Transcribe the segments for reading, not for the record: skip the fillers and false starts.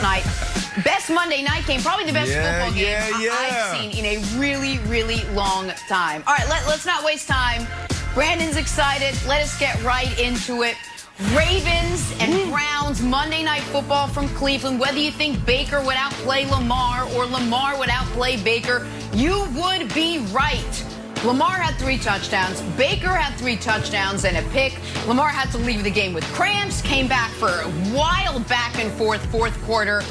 last night. Best Monday night game, probably the best football game I've seen in a really, really long time. All right, let's not waste time. Brandon's excited. Let us get right into it. Ravens and Browns, Monday Night Football from Cleveland. Whether you think Baker would outplay Lamar or Lamar would outplay Baker, you would be right. Lamar had 3 touchdowns. Baker had 3 touchdowns and a pick. Lamar had to leave the game with cramps, came back for a wild back and forth fourth quarter.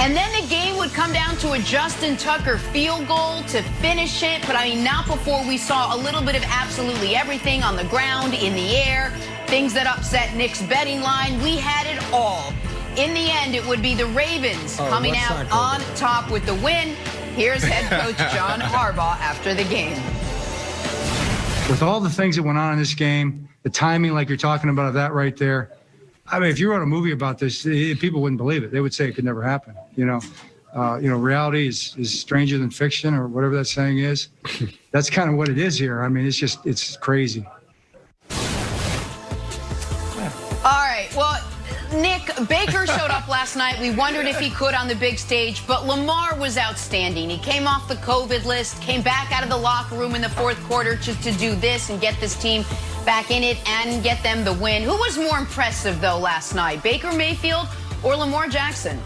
And then the game would come down to a Justin Tucker field goal to finish it. But I mean, not before we saw a little bit of absolutely everything on the ground, in the air, things that upset Nick's betting line. We had it all. In the end, it would be the Ravens coming out on top with the win. Here's head coach John Harbaugh after the game. With all the things that went on in this game, the timing like you're talking about that right there, I mean, if you wrote a movie about this, people wouldn't believe it. They would say it could never happen. You know, reality is stranger than fiction, or whatever that saying is. That's kind of what it is here. I mean, it's crazy. All right, well, Nick, Baker showed up last night. We wondered if he could on the big stage, but Lamar was outstanding. He came off the COVID list, came back out of the locker room in the fourth quarter to do this and get this team back in it and get them the win. Who was more impressive, though, last night, Baker Mayfield or Lamar Jackson?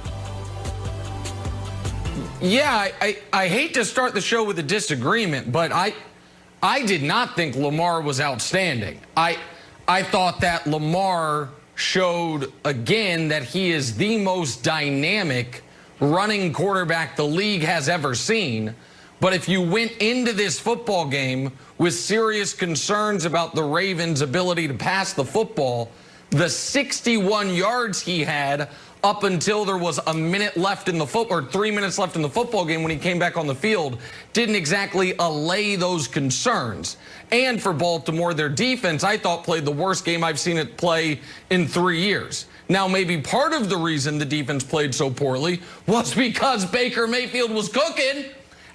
Yeah, I hate to start the show with a disagreement, but I did not think Lamar was outstanding. I thought that Lamar showed again that he is the most dynamic running quarterback the league has ever seen. But if you went into this football game with serious concerns about the Ravens' ability to pass the football, the 61 yards he had up until there was a minute left in the or 3 minutes left in the football game when he came back on the field didn't exactly allay those concerns. And for Baltimore, their defense, I thought, played the worst game I've seen it play in 3 years. Now, maybe part of the reason the defense played so poorly was because Baker Mayfield was cooking.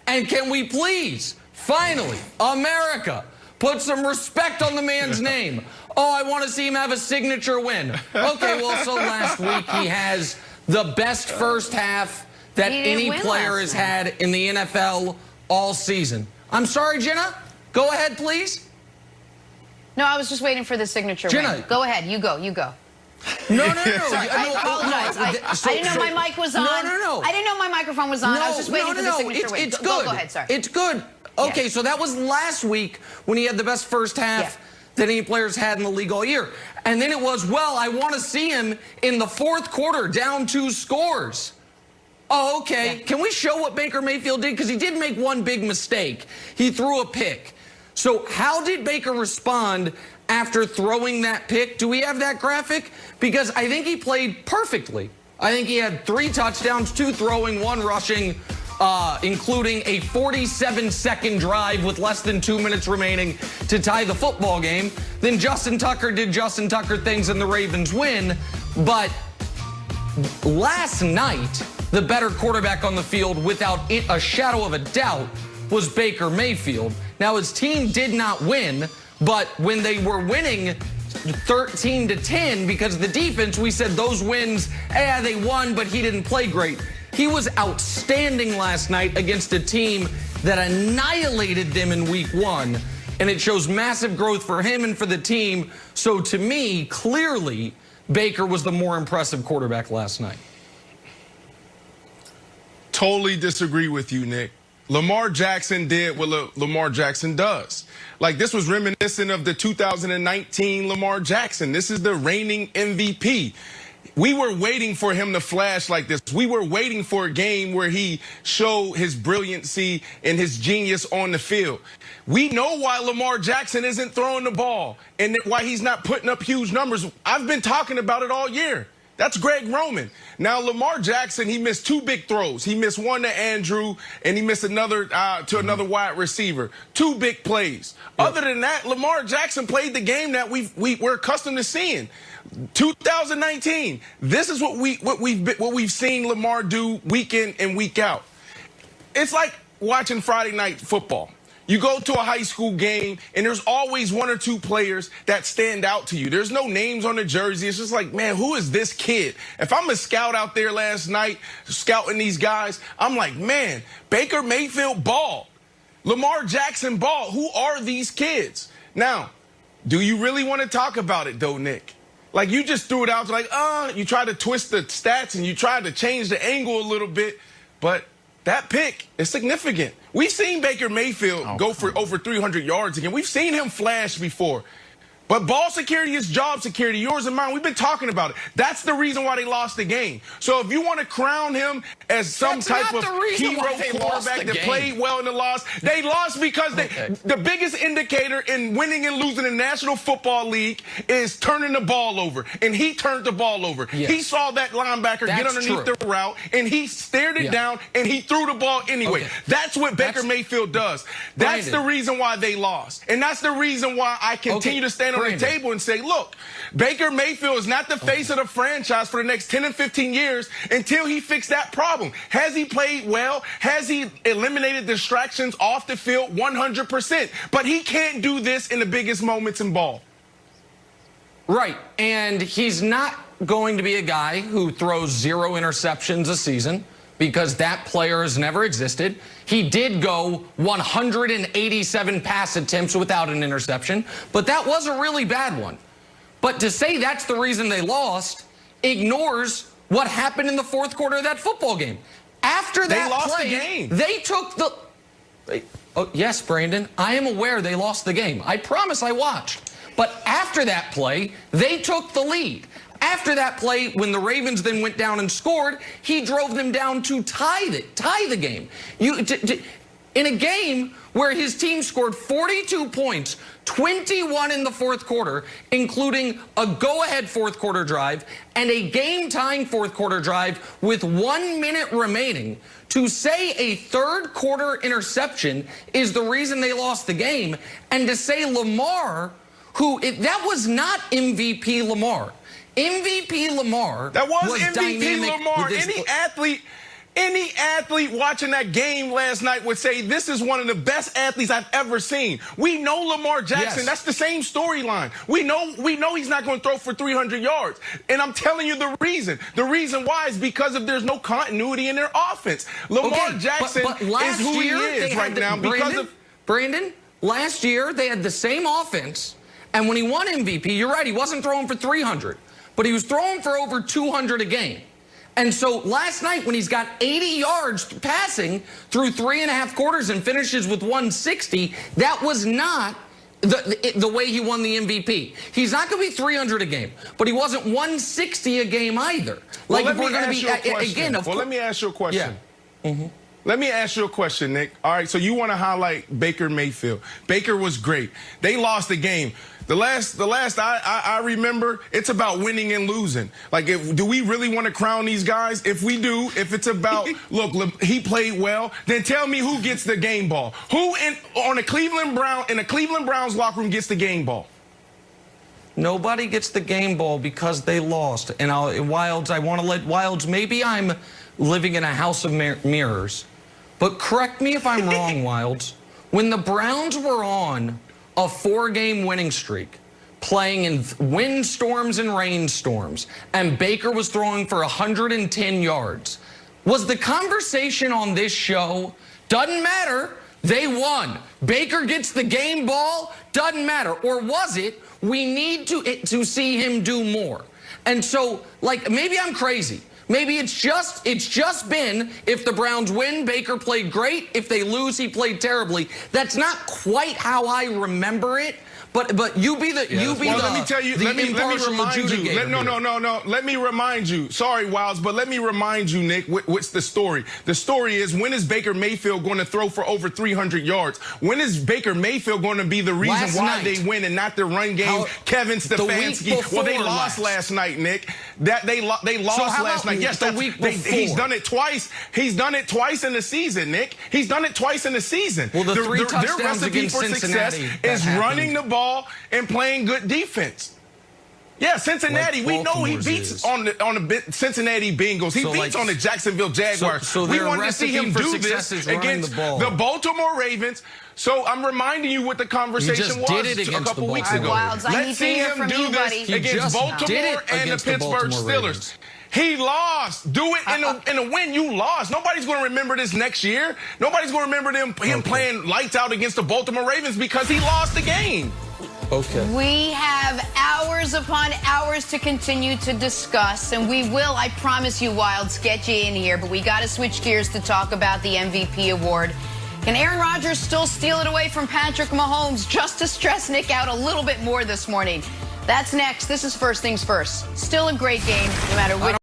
And can we please, finally, America, put some respect on the man's name? Oh, I want to see him have a signature win. Okay, well, so last week he has the best first half that any player has had in the NFL all season. I'm sorry, Jenna. Go ahead, please. No, I was just waiting for the signature win. Go ahead. You go. You go. No. Sorry, I apologize. I didn't know my mic was on. No. I didn't know my microphone was on. I was just waiting for the signature win. It's good. Go ahead, sorry. It's good. Okay, so that was last week when he had the best first half that any players had in the league all year. And then it was, well, I want to see him in the fourth quarter, down 2 scores. Oh, okay. Can we show what Baker Mayfield did? Because he did make one big mistake. He threw a pick. So how did Baker respond after throwing that pick? Do we have that graphic? Because I think he played perfectly. I think he had 3 touchdowns, 2 throwing, 1 rushing, including a 47-second drive with less than 2 minutes remaining to tie the football game. Then Justin Tucker did Justin Tucker things and the Ravens win. But last night, the better quarterback on the field, without a shadow of a doubt, was Baker Mayfield. Now, his team did not win, but when they were winning 13-10 because of the defense, we said those wins, they won, but he didn't play great. He was outstanding last night against a team that annihilated them in week 1, and it shows massive growth for him and for the team. So to me, clearly, Baker was the more impressive quarterback last night. Totally disagree with you, Nick. Lamar Jackson did what Lamar Jackson does. Like, this was reminiscent of the 2019 Lamar Jackson. This is the reigning MVP. We were waiting for him to flash like this. We were waiting for a game where he showed his brilliancy and his genius on the field. We know why Lamar Jackson isn't throwing the ball and why he's not putting up huge numbers. I've been talking about it all year. That's Greg Roman. Now, Lamar Jackson, he missed 2 big throws. He missed one to Andrew, and he missed another to another wide receiver. 2 big plays. Other than that, Lamar Jackson played the game that we're accustomed to seeing. 2019. This is what we've seen Lamar do week in and week out. It's like watching Friday night football. You go to a high school game, and there's always one or two players that stand out to you. There's no names on the jersey. It's just like, man, who is this kid? If I'm a scout out there last night scouting these guys, I'm like, man, Baker Mayfield balled. Lamar Jackson balled. Who are these kids? Now, do you really want to talk about it, though, Nick? Like, you just threw it out like, you tried to twist the stats and you tried to change the angle a little bit, but that pick is significant. We've seen Baker Mayfield go for over 300 yards again. We've seen him flash before. But ball security is job security, yours and mine. We've been talking about it. That's the reason why they lost the game. So if you want to crown him as some type of hero quarterback that played well in the loss, they lost because the biggest indicator in winning and losing in the National Football League is turning the ball over. And he turned the ball over. Yes. He saw that linebacker get underneath the route, and he stared it down, and he threw the ball anyway. That's what Baker Mayfield does. That's the reason why they lost. And that's the reason why I continue to stand on the table and say, look, Baker Mayfield is not the face of the franchise for the next 10 and 15 years until he fixed that problem. Has he played well? Has he eliminated distractions off the field? 100%. But he can't do this in the biggest moments in ball. Right. And he's not going to be a guy who throws 0 interceptions a season, because that player has never existed. He did go 187 pass attempts without an interception, but that was a really bad one. But to say that's the reason they lost ignores what happened in the fourth quarter of that football game. After that play, they took the... Oh, yes, Brandon, I am aware they lost the game. I promise I watched. But after that play, they took the lead. After that play, when the Ravens then went down and scored, he drove them down to tie the game. In a game where his team scored 42 points, 21 in the fourth quarter, including a go-ahead fourth quarter drive and a game-tying fourth quarter drive with 1 minute remaining, to say a third quarter interception is the reason they lost the game, and to say Lamar, that was not MVP Lamar. MVP Lamar. That was MVP Lamar. Any athlete watching that game last night would say this is one of the best athletes I've ever seen. We know Lamar Jackson. Yes. That's the same storyline. We know he's not going to throw for 300 yards. And I'm telling you the reason. The reason why is because there's no continuity in their offense. Lamar Jackson is who he is right now Brandon, last year they had the same offense, and when he won MVP, you're right, he wasn't throwing for 300. But he was throwing for over 200 a game. And so last night, when he's got 80 yards passing through 3.5 quarters and finishes with 160, that was not the way he won the MVP. He's not going to be 300 a game, but he wasn't 160 a game either. Well, let me ask you a question. Yeah. Let me ask you a question, Nick. All right, so you want to highlight Baker Mayfield. Baker was great. They lost the game. The last I remember, it's about winning and losing. Like, do we really want to crown these guys? If we do, if it's about, look, he played well, then tell me who gets the game ball. Who in a Cleveland Browns locker room gets the game ball? Nobody gets the game ball because they lost. And Wilds, I want to let Wilds, maybe I'm living in a house of mirrors, but correct me if I'm wrong, Wilds. When the Browns were on a 4-game winning streak, playing in windstorms and rainstorms, and Baker was throwing for 110 yards, was the conversation on this show, doesn't matter, they won. Baker gets the game ball, doesn't matter. Or was it, we need to see him do more? And so, like, maybe I'm crazy. Maybe it's just been, if the Browns win, Baker played great. If they lose, he played terribly. That's not quite how I remember it. But you be the let me tell you. Let me remind you. No. Let me remind you. Sorry, Wilds, but let me remind you, Nick. What's the story? The story is, when is Baker Mayfield going to throw for over 300 yards? When is Baker Mayfield going to be the reason why they win and not the run game? Kevin Stefanski. Well, they lost last night, Nick. They lost last night. Yes, he's done it twice. He's done it twice in the season, Nick. He's done it twice in the season. Well, their recipe for success is running the ball and playing good defense. Yeah, Cincinnati. Like we know he Baltimore's beats is. on the Cincinnati Bengals. He So, beats like, on the Jacksonville Jaguars. so we their wanted to see him recipe for do success this is running against the ball. the Baltimore Ravens. So I'm reminding you what the conversation just was did it a against couple the weeks Baltimore ago. Ravens. Wilds, I need Let's to see hear him from do you, this buddy. He against just Baltimore did it and the against the Pittsburgh Baltimore Steelers. Ravens. He lost. Do it in a win. You lost. Nobody's going to remember this next year. Nobody's going to remember him playing lights out against the Baltimore Ravens because he lost the game. Okay. We have hours upon hours to continue to discuss, and we will, I promise you, Wilds, get you in here, but we got to switch gears to talk about the MVP award. Can Aaron Rodgers still steal it away from Patrick Mahomes, just to stress Nick out a little bit more this morning? That's next. This is First Things First. Still a great game, no matter which.